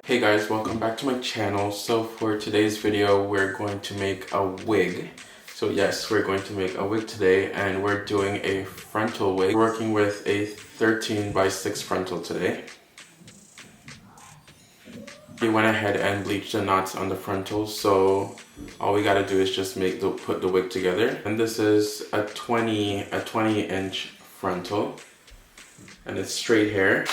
Hey guys, welcome back to my channel. So for today's video, we're going to make a wig. So yes, we're going to make a wig today, and we're doing a frontal wig. We're working with a 13x6 frontal today. We went ahead and bleached the knots on the frontal, so all we gotta do is just put the wig together. And this is a 20-inch frontal, and it's straight hair.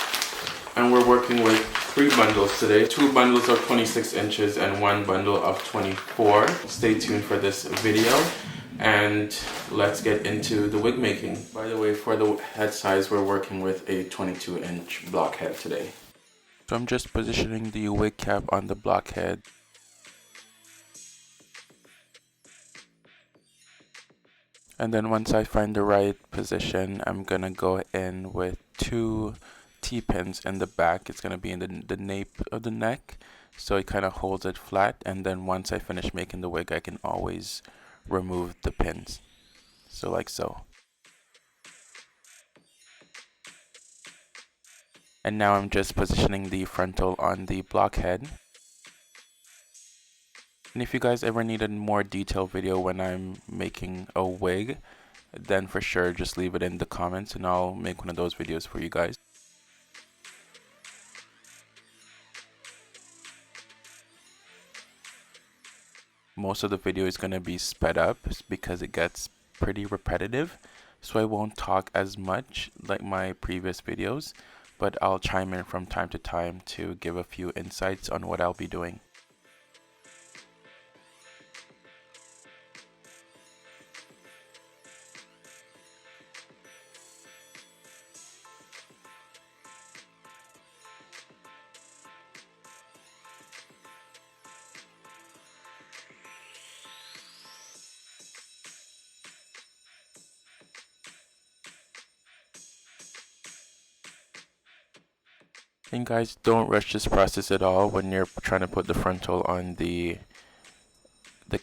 And we're working with 3 bundles today. 2 bundles of 26 inches and 1 bundle of 24. Stay tuned for this video and let's get into the wig making. By the way, for the head size, we're working with a 22-inch block head today. So I'm just positioning the wig cap on the block head. And then once I find the right position, I'm gonna go in with 2 T-pins in the back. It's gonna be in the nape of the neck, so it kind of holds it flat. And then once I finish making the wig, I can always remove the pins. So like so. And now I'm just positioning the frontal on the block head. And if you guys ever need a more detailed video when I'm making a wig, then for sure just leave it in the comments and I'll make one of those videos for you guys. Most of the video is going to be sped up because it gets pretty repetitive, so I won't talk as much like my previous videos, but I'll chime in from time to time to give a few insights on what I'll be doing. And guys, don't rush this process at all when you're trying to put the frontal on the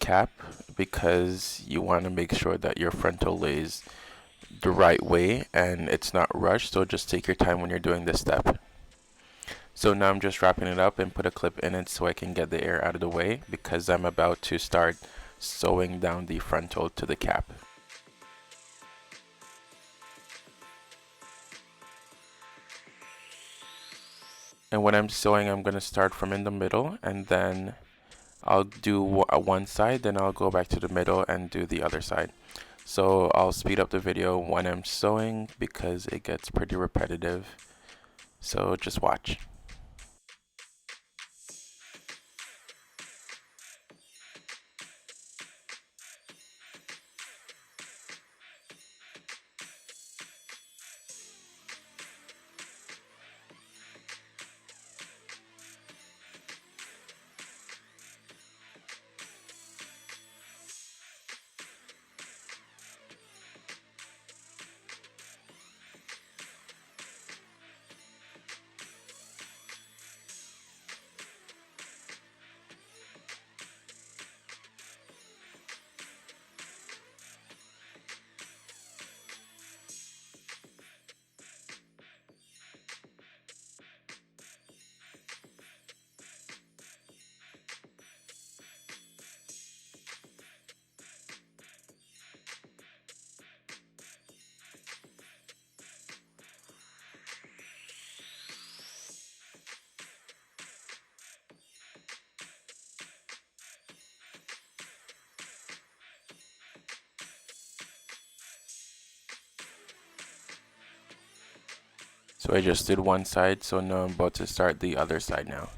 cap, because you want to make sure that your frontal lays the right way and it's not rushed, so just take your time when you're doing this step. So now I'm just wrapping it up and put a clip in it so I can get the air out of the way, because I'm about to start sewing down the frontal to the cap. And when I'm sewing, I'm going to start from in the middle, and then I'll do one side, then I'll go back to the middle and do the other side. So I'll speed up the video when I'm sewing because it gets pretty repetitive. So just watch. So I just did one side, so now I'm about to start the other side now.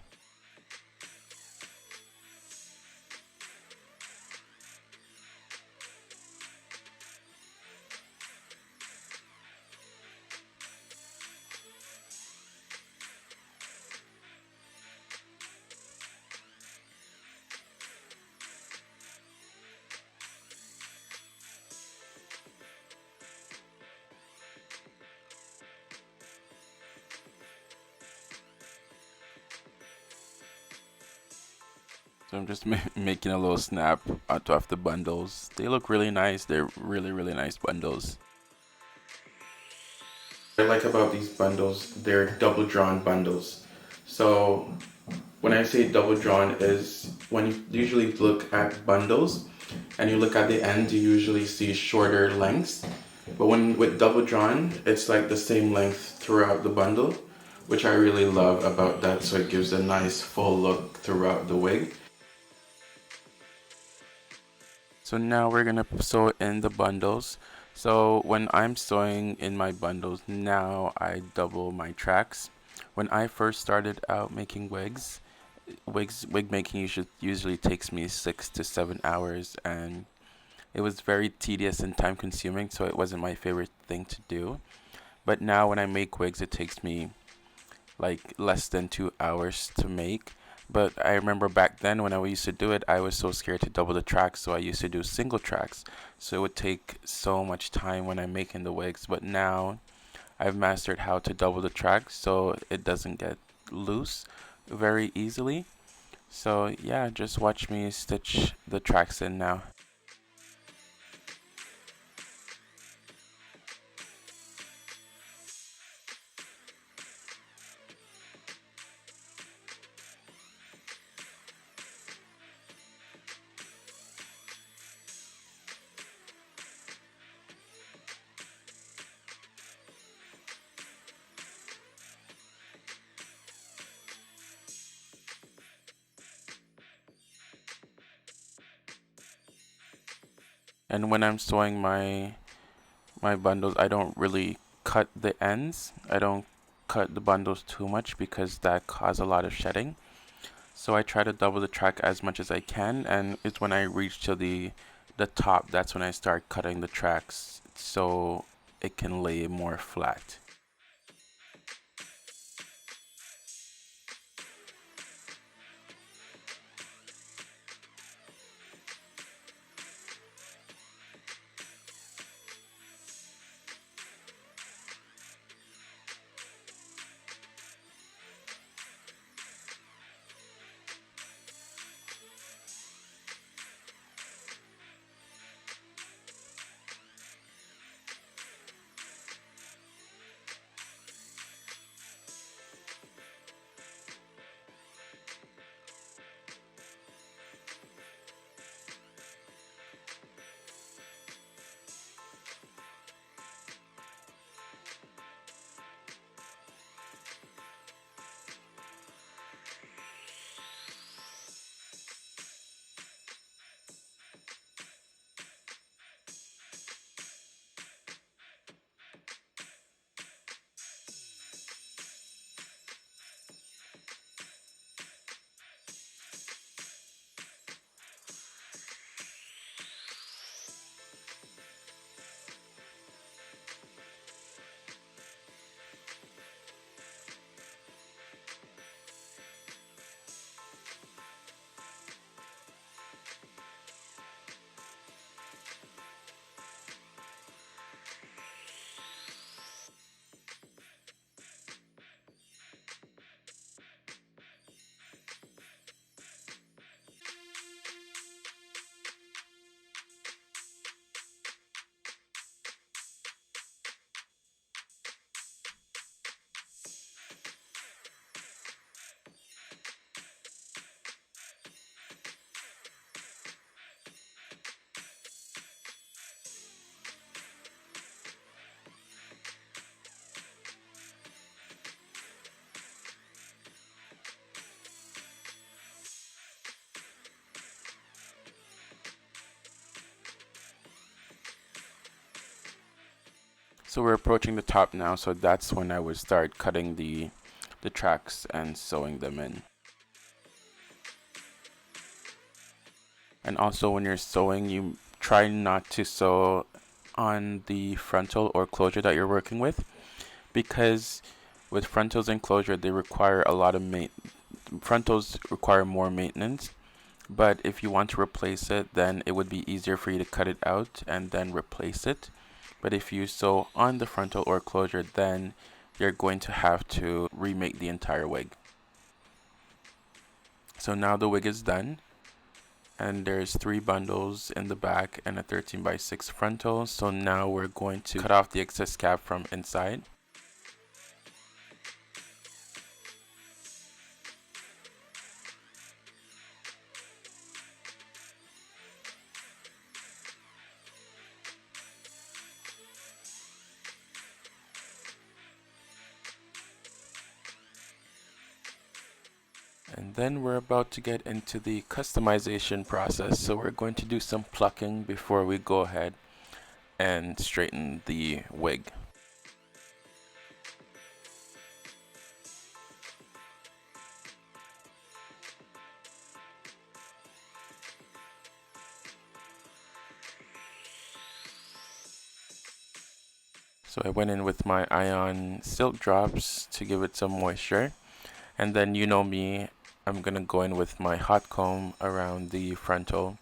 So I'm just making a little snap out of the bundles. They look really nice. They're really nice bundles. What I like about these bundles, they're double drawn bundles. So when I say double drawn is when you usually look at bundles and you look at the end, you usually see shorter lengths. But when with double drawn, it's like the same length throughout the bundle, which I really love about that, so it gives a nice full look throughout the wig. So now we're gonna sew in the bundles. So when I'm sewing in my bundles, now I double my tracks. When I first started out making wig making usually takes me 6 to 7 hours, and it was very tedious and time consuming, so it wasn't my favorite thing to do. But now when I make wigs, it takes me like less than 2 hours to make. But I remember back then when I used to do it, I was so scared to double the tracks, so I used to do single tracks. So it would take so much time when I'm making the wigs. But now I've mastered how to double the tracks so it doesn't get loose very easily. So yeah, just watch me stitch the tracks in now. And when I'm sewing my bundles, I don't really cut the ends. I don't cut the bundles too much because that causes a lot of shedding. So I try to double the track as much as I can, and it's when I reach to the top, that's when I start cutting the tracks so it can lay more flat. So we're approaching the top now, so that's when I would start cutting the tracks and sewing them in. And also when you're sewing, you try not to sew on the frontal or closure that you're working with, because with frontals and closure, they require a lot of frontals require more maintenance. But if you want to replace it, then it would be easier for you to cut it out and then replace it. But if you sew on the frontal or closure, then you're going to have to remake the entire wig. So now the wig is done, and there's 3 bundles in the back and a 13x6 frontal. So now we're going to cut off the excess cap from inside. Then we're about to get into the customization process. So we're going to do some plucking before we go ahead and straighten the wig. So I went in with my ion silk drops to give it some moisture. And then, you know me, I'm gonna go in with my hot comb around the frontal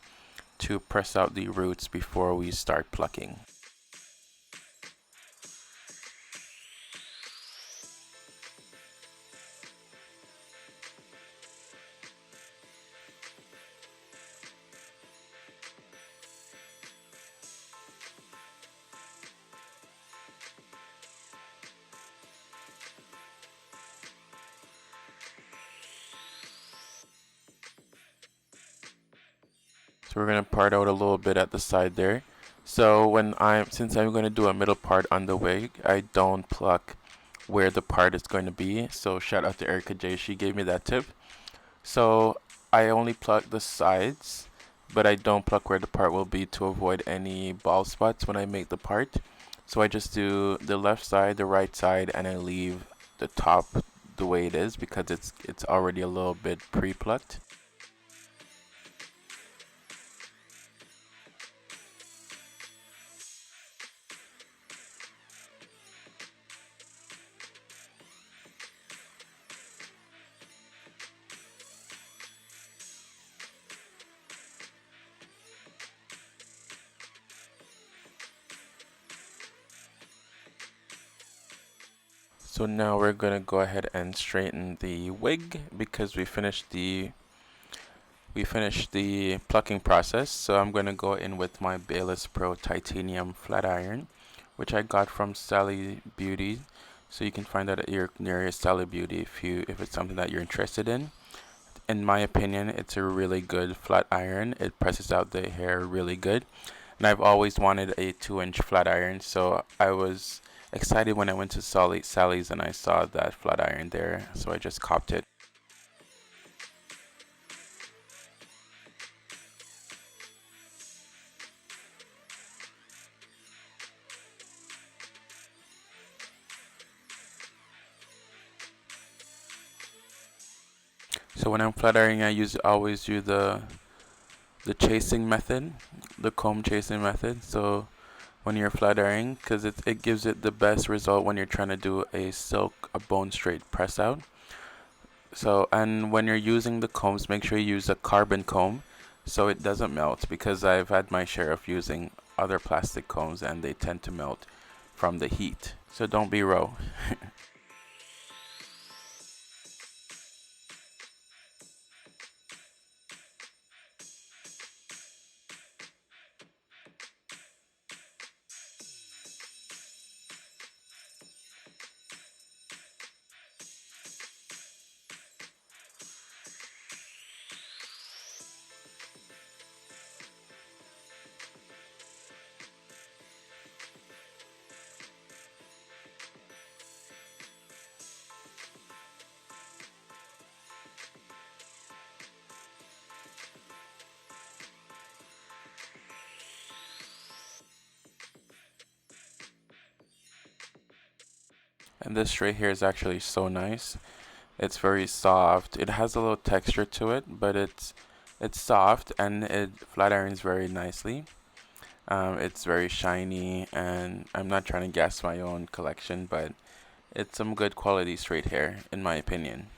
to press out the roots before we start plucking. So we're gonna part out a little bit at the side there. So since I'm gonna do a middle part on the wig, I don't pluck where the part is going to be. So shout out to Erica J, she gave me that tip. So I only pluck the sides, but I don't pluck where the part will be to avoid any bald spots when I make the part. So I just do the left side, the right side, and I leave the top the way it is because it's already a little bit pre-plucked. So now we're gonna go ahead and straighten the wig because we finished the plucking process. So I'm gonna go in with my Bayless Pro Titanium flat iron, which I got from Sally Beauty. So you can find that at your nearest Sally Beauty if it's something that you're interested in. In my opinion, it's a really good flat iron. It presses out the hair really good. And I've always wanted a 2-inch flat iron, so I was excited when I went to Sally's and I saw that flat iron there, so I just copped it. So when I'm flat ironing, always do the chasing method, the comb chasing method. So when you're flat ironing, because it gives it the best result when you're trying to do a bone straight press out. So, and when you're using the combs, make sure you use a carbon comb so it doesn't melt, because I've had my share of using other plastic combs and they tend to melt from the heat. So don't be Roh. And this straight here is actually so nice. It's very soft. It has a little texture to it, but it's soft and it flat irons very nicely. It's very shiny, and I'm not trying to gas my own collection, but it's some good quality straight hair in my opinion.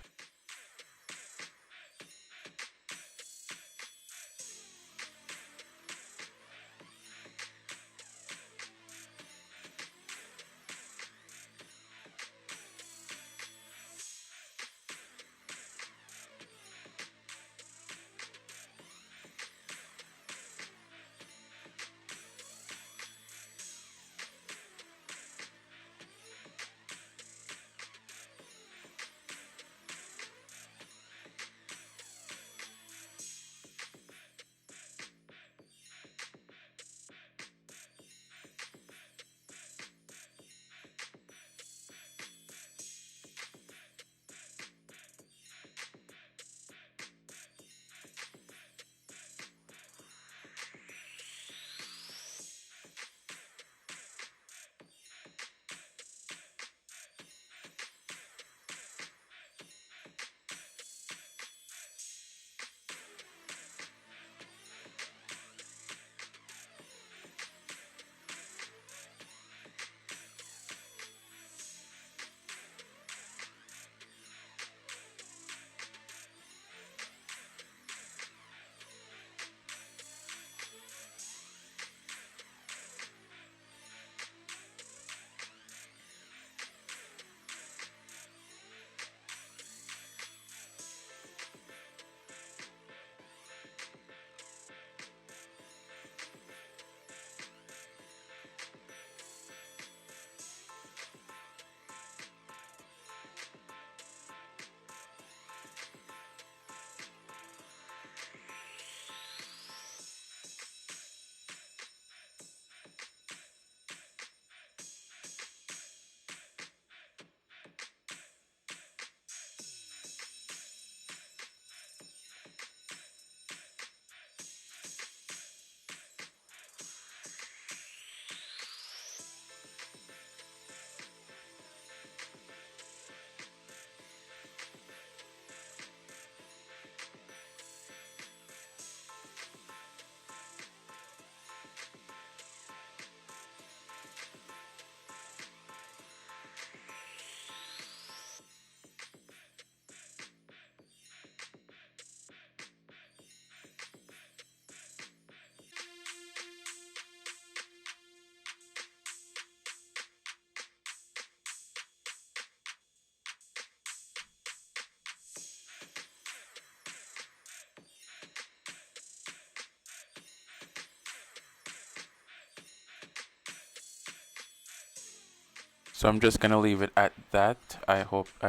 So I'm just gonna leave it at that. I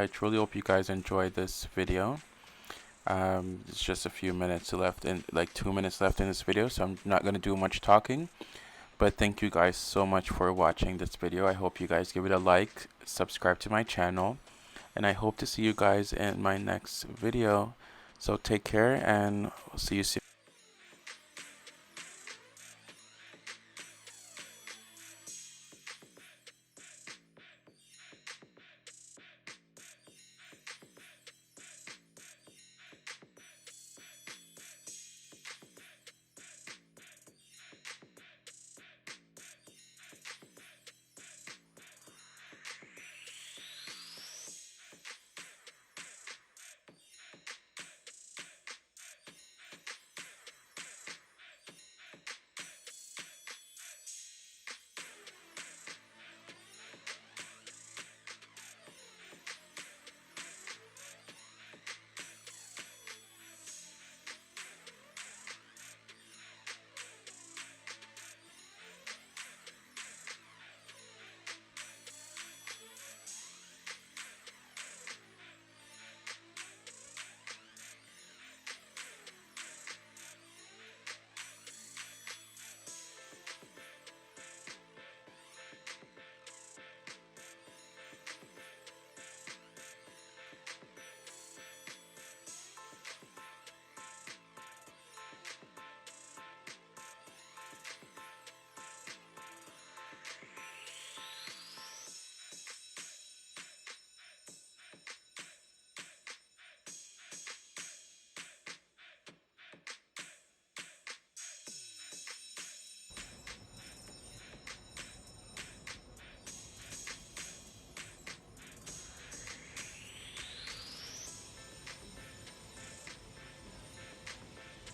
truly hope you guys enjoyed this video. It's just a few minutes left, in like 2 minutes left in this video, so I'm not gonna do much talking. But thank you guys so much for watching this video. I hope you guys give it a like, subscribe to my channel, and I hope to see you guys in my next video. So take care, and we'll see you soon.